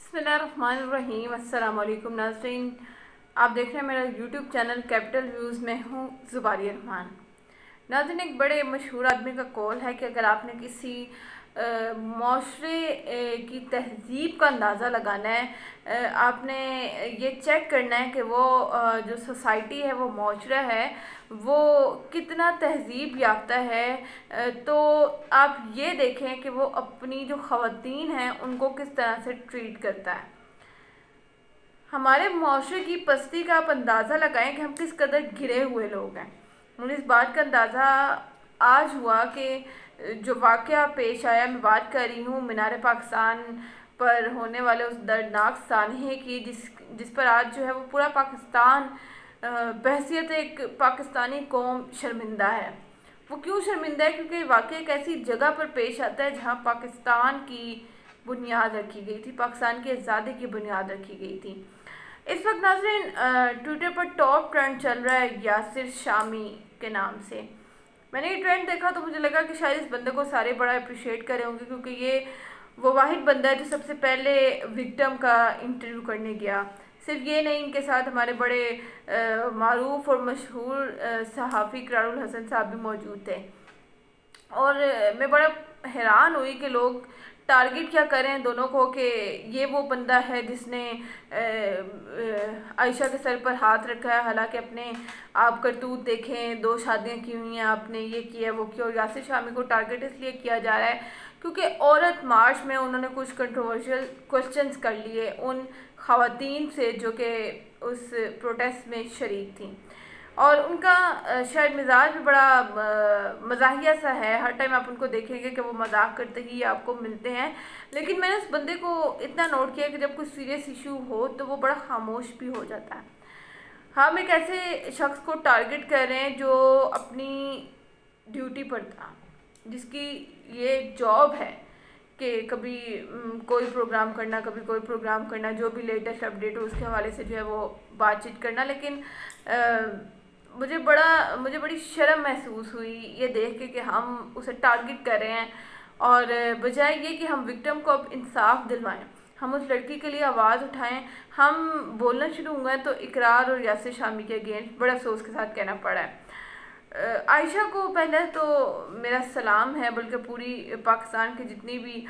बिस्मिल्लाहिर्रहमानिर्रहीम। अस्सलाम वालेकुम नाज़रीन, आप देख रहे हैं मेरा यूट्यूब चैनल कैपिटल व्यूज़ में हूँ ज़ुबारिया रहमान। नाज़रीन, एक बड़े मशहूर आदमी का कौल है कि अगर आपने किसी माशरे की तहज़ीब का अंदाज़ा लगाना है, आपने ये चेक करना है कि वो जो सोसाइटी है, वो माशरा है, वो कितना तहज़ीब याफ्ता है, तो आप ये देखें कि वो अपनी जो ख़वातीन हैं उनको किस तरह से ट्रीट करता है। हमारे माशरे की पस्ती का आप अंदाज़ा लगाएं कि हम किस कदर घिरे हुए लोग हैं। मुझे इस बात का अंदाज़ा आज हुआ कि जो वाक़या पेश आया, मैं बात कर रही हूँ मीनार पाकिस्तान पर होने वाले उस दर्दनाक सानहे की, जिस पर आज जो है वो पूरा पाकिस्तान बहैसियत एक पाकिस्तानी कौम शर्मिंदा है। वो क्यों शर्मिंदा है? क्योंकि वाक़या एक ऐसी जगह पर पेश आता है जहाँ पाकिस्तान की बुनियाद रखी गई थी, पाकिस्तान की आज़ादी की बुनियाद रखी गई थी। इस वक्त नाज़रीन ट्विटर पर टॉप ट्रेंड चल रहा है यासिर शामी के नाम से। मैंने ये ट्रेंड देखा तो मुझे लगा कि शायद इस बंदे को सारे बड़ा अप्रिशिएट करे होंगे, क्योंकि ये वो वाहिद बंदा है जो सबसे पहले विक्टिम का इंटरव्यू करने गया। सिर्फ ये नहीं, इनके साथ हमारे बड़े मारूफ और मशहूर सहाफ़ी इकरारुल हसन साहब भी मौजूद थे। और मैं बड़ा हैरान हुई कि लोग टारगेट क्या करें दोनों को, कि ये वो बंदा है जिसने आयशा के सर पर हाथ रखा है। हालांकि अपने आप करतूत देखें, 2 शादियां की हुई हैं, आपने ये किया वो किया। और यासिर शामी को टारगेट इसलिए किया जा रहा है क्योंकि औरत मार्च में उन्होंने कुछ कंट्रोवर्शियल क्वेश्चंस कर लिए उन ख़वातीन से जो कि उस प्रोटेस्ट में शरीक थी। और उनका शायद मिजाज भी बड़ा मज़ाहिया सा है। हर टाइम आप उनको देखेंगे कि वो मजाक करते ही आपको मिलते हैं। लेकिन मैंने उस बंदे को इतना नोट किया कि जब कोई सीरियस इशू हो तो वो बड़ा खामोश भी हो जाता है। हम एक ऐसे शख्स को टारगेट कर रहे हैं जो अपनी ड्यूटी पर था, जिसकी ये जॉब है कि कभी कोई प्रोग्राम करना, कभी कोई प्रोग्राम करना, जो भी लेटेस्ट अपडेट हो उसके हवाले से जो है वो बातचीत करना। लेकिन मुझे बड़ी शर्म महसूस हुई ये देख के कि हम उसे टारगेट कर रहे हैं, और बजाय ये कि हम विक्टिम को अब इंसाफ दिलवाएं, हम उस लड़की के लिए आवाज़ उठाएं। हम बोलना शुरू हुए तो इकरार और यासिर शामी के अगेंस्ट बड़ा अफसोस के साथ कहना पड़ा है। आयशा को पहले तो मेरा सलाम है, बल्कि पूरी पाकिस्तान की जितनी भी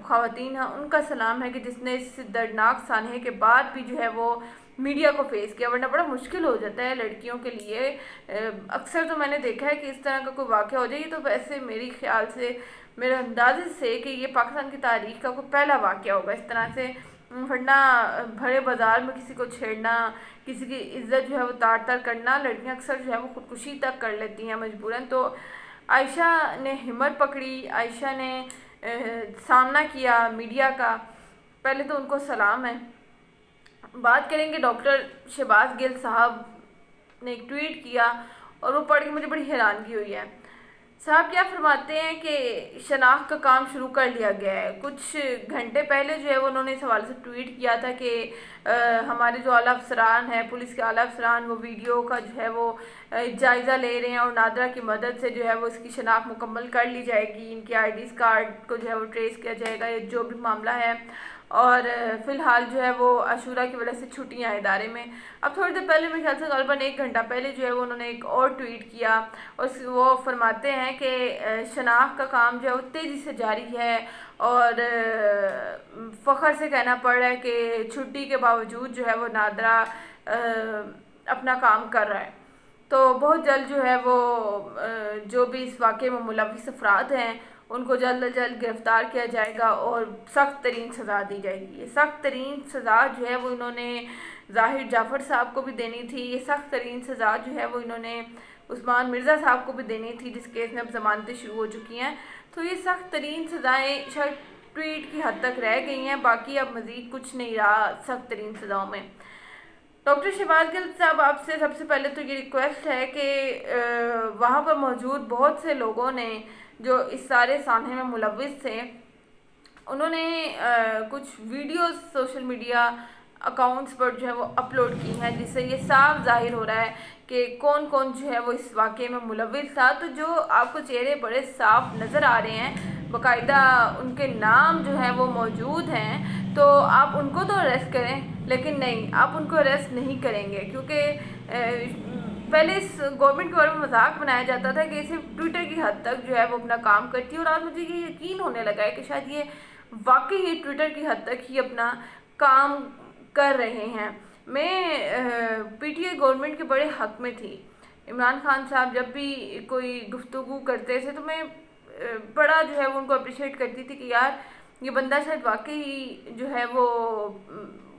ख़वातीन हैं उनका सलाम है कि जिसने इस दर्दनाक सानहे के बाद भी जो है वो मीडिया को फेस किया, वरना बड़ा मुश्किल हो जाता है लड़कियों के लिए। अक्सर तो मैंने देखा है कि इस तरह का कोई वाक़या हो जाए, तो वैसे मेरे ख्याल से, मेरे अंदाजे से कि ये पाकिस्तान की तारीख़ का कोई पहला वाक़या होगा इस तरह से। वरना भरे बाज़ार में किसी को छेड़ना, किसी की इज्जत जो है वो तार तार करना, लड़कियां अक्सर जो है वो ख़ुदकुशी तक कर लेती हैं मजबूरन। तो आयशा ने हिम्मत पकड़ी, आयशा ने सामना किया मीडिया का। पहले तो उनको सलाम है। बात करेंगे डॉक्टर शहबाज गिल साहब ने एक ट्वीट किया और वो पढ़ के मुझे बड़ी हैरानगी हुई है। साहब क्या फरमाते हैं कि शनाख्त का काम शुरू कर लिया गया है। कुछ घंटे पहले जो है वो उन्होंने इस हवाले से ट्वीट किया था कि हमारे जो आला अफसरान हैं, पुलिस के आला अफसरान, वो वीडियो का जो है वो जायज़ा ले रहे हैं और नादरा की मदद से जो है वो इसकी शनाख्त मुकम्मल कर ली जाएगी, इनके आईडीज़ कार्ड को जो है वो ट्रेस किया जाएगा, ये जो भी मामला है। और फ़िलहाल जो है वो आशूरा की वजह से छुट्टियाँ हैं इदारे में। अब थोड़ी देर पहले, मेरे ख्याल से ग़ालिबन 1 घंटा पहले जो है वो उन्होंने एक और ट्वीट किया और वो फरमाते हैं कि शनाख्त का काम जो है वो तेज़ी से जारी है और फ़ख्र से कहना पड़ रहा है कि छुट्टी के बावजूद जो है वो नादरा अपना काम कर रहा है। तो बहुत जल्द जो है वो जो भी इस वाक़े में मुलव्विस अफराद हैं उनको जल्द अज जल्द गिरफ़्तार किया जाएगा और सख्त तरीन सज़ा दी जाएगी। ये सख्त तरीन सज़ा जो है वो इन्होंने ज़ाहिर जाफ़र साहब को भी देनी थी। ये सख्त तरीन सज़ा जो है वो इन्होंने उस्मान मिर्ज़ा साहब को भी देनी थी, जिस केस में अब ज़मानतें शुरू हो चुकी हैं। तो ये सख्त तरीन सज़ाएँ शायद ट्वीट की हद तक रह गई हैं, बाकी अब मज़ीद कुछ नहीं रहा सख्त तरीन सज़ाओं में। डॉक्टर शहबाज गिल साहब, आपसे सबसे पहले तो ये रिक्वेस्ट है कि वहाँ पर मौजूद बहुत से लोगों ने जो इस सारे सानहे में मुलव्विस थे, उन्होंने कुछ वीडियोस सोशल मीडिया अकाउंट्स पर जो है वो अपलोड की हैं, जिससे ये साफ जाहिर हो रहा है कि कौन कौन जो है वो इस वाक़े में मुलव्विस था। तो जो आपको चेहरे बड़े साफ नज़र आ रहे हैं बाकायदा उनके नाम जो है वो मौजूद हैं, तो आप उनको तो अरेस्ट करें, लेकिन नहीं, आप उनको अरेस्ट नहीं करेंगे, क्योंकि पहले इस गवर्नमेंट के बारे में मजाक बनाया जाता था कि सिर्फ ट्विटर की हद तक जो है वो अपना काम करती है, और आज मुझे ये यकीन होने लगा है कि शायद ये वाकई ही ट्विटर की हद तक ही अपना काम कर रहे हैं। मैं पीटीआई गवर्नमेंट के बड़े हक में थी। इमरान खान साहब जब भी कोई गुफ्तगू करते थे तो मैं बड़ा जो है वो उनको अप्रिशिएट करती थी कि यार ये बंदा शायद वाकई जो है वो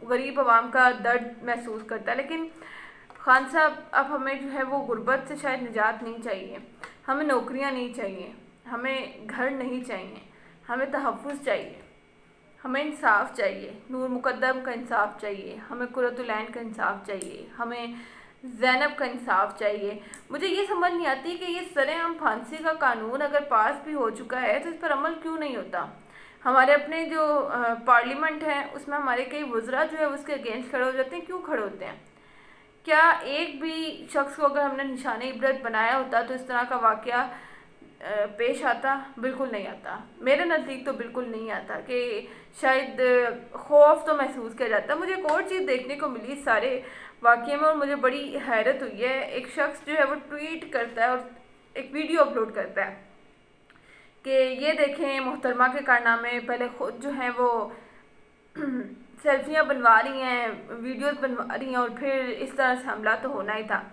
गरीब आवाम का दर्द महसूस करता है। लेकिन खान साहब, अब हमें जो है वो गुर्बत से शायद निजात नहीं चाहिए, हमें नौकरियां नहीं चाहिए, हमें घर नहीं चाहिए, हमें तहफ़्फ़ुज़ चाहिए, हमें इंसाफ चाहिए, नूर मुकद्दम का इंसाफ चाहिए, हमें कुर्रतुल ऐन का इंसाफ चाहिए, हमें ज़ैनब का इंसाफ चाहिए। मुझे ये समझ नहीं आती कि ये सरेआम फांसी का कानून अगर पास भी हो चुका है तो इस पर अमल क्यों नहीं होता। हमारे अपने जो पार्लियामेंट है उसमें हमारे कई वज़रा जो है उसके अगेंस्ट खड़े हो जाते हैं। क्यों खड़े होते हैं? क्या एक भी शख्स को अगर हमने निशाने इबरत बनाया होता तो इस तरह का वाक़या पेश आता? बिल्कुल नहीं आता। मेरे नज़दीक तो बिल्कुल नहीं आता कि शायद खौफ तो महसूस किया जाता। मुझे एक और चीज़ देखने को मिली इस सारे वाक़े में और मुझे बड़ी हैरत हुई है। एक शख्स जो है वो ट्वीट करता है और एक वीडियो अपलोड करता है कि ये देखें मोहतरमा के कारनामे, पहले खुद जो है वो सेल्फियाँ बनवा रही हैं, वीडियोस बनवा रही हैं और फिर इस तरह से हमला तो होना ही था।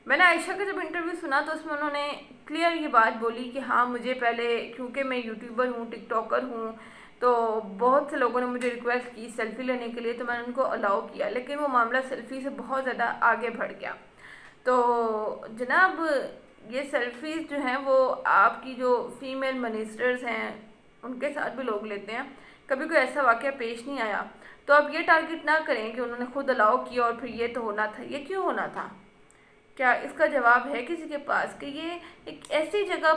मैंने आयशा का जब इंटरव्यू सुना तो उसमें उन्होंने क्लियर ये बात बोली कि हाँ, मुझे पहले, क्योंकि मैं यूट्यूबर हूँ, टिकटॉकर हूँ, तो बहुत से लोगों ने मुझे रिक्वेस्ट की सेल्फ़ी लेने के लिए, तो मैंने उनको अलाउ किया, लेकिन वो मामला सेल्फ़ी से बहुत ज़्यादा आगे बढ़ गया। तो जनाब, ये सेल्फ़ीज़ जो हैं वो आपकी जो फीमेल मिनिस्टर्स हैं उनके साथ भी लोग लेते हैं। कभी कोई ऐसा वाक़या पेश नहीं आया, तो आप ये टारगेट ना करें कि उन्होंने खुद अलाउ किया और फिर ये तो होना था। ये क्यों होना था? क्या इसका जवाब है किसी के पास कि ये एक ऐसी जगह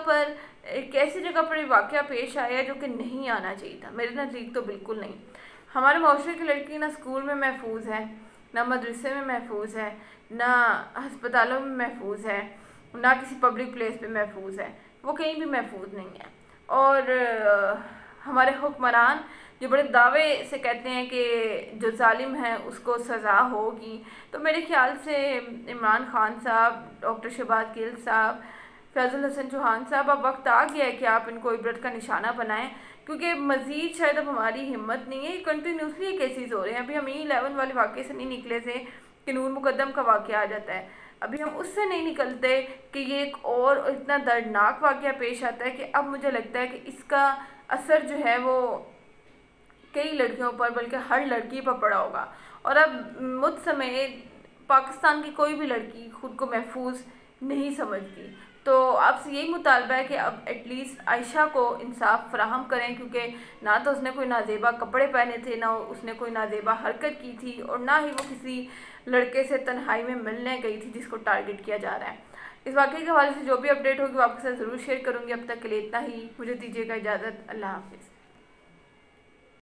पर ये वाक़या पेश आया जो कि नहीं आना चाहिए था? मेरे नज़दीक तो बिल्कुल नहीं। हमारे माशरे की लड़की ना स्कूल में महफूज है, ना मदरसे में महफूज है, ना हस्पतालों में महफूज है, ना किसी पब्लिक प्लेस पे महफूज है, वो कहीं भी महफूज नहीं है। और हमारे हुक्मरान जो बड़े दावे से कहते हैं कि जो जालिम है उसको सज़ा होगी, तो मेरे ख्याल से इमरान खान साहब, डॉक्टर शहबाज गिल साहब, फैज़ल हसन चौहान साहब, अब वक्त आ गया है कि आप इनको इबरत का निशाना बनाएं, क्योंकि मज़ीद शायद अब हमारी हिम्मत नहीं है। कंटिन्यूसली ये केसेस हो रहे हैं। अभी हम E11 वाले वाक़े से नहीं निकले थे कि नूर मुकद्दम का वाक़या आ जाता है, अभी हम उससे नहीं निकलते कि ये एक और इतना दर्दनाक वाक़या पेश आता है कि अब मुझे लगता है कि इसका असर जो है वो कई लड़कियों पर, बल्कि हर लड़की पर पड़ा होगा। और अब मुझ समेत पाकिस्तान की कोई भी लड़की खुद को महफूज नहीं समझती। तो आपसे यही मुतालबा है कि अब एटलीस्ट आयशा को इंसाफ फराहम करें, क्योंकि ना तो उसने कोई नाजेबा कपड़े पहने थे, ना उसने कोई नाजेबा हरकत की थी, और ना ही वो किसी लड़के से तन्हाई में मिलने गई थी जिसको टारगेट किया जा रहा है। इस वाक़े के हवाले से जो भी अपडेट होगी वो आपके साथ ज़रूर शेयर करूँगी। अब तक के लिए इतना ही, मुझे दीजिएगा इजाज़त। अल्लाह हाफ़िज़।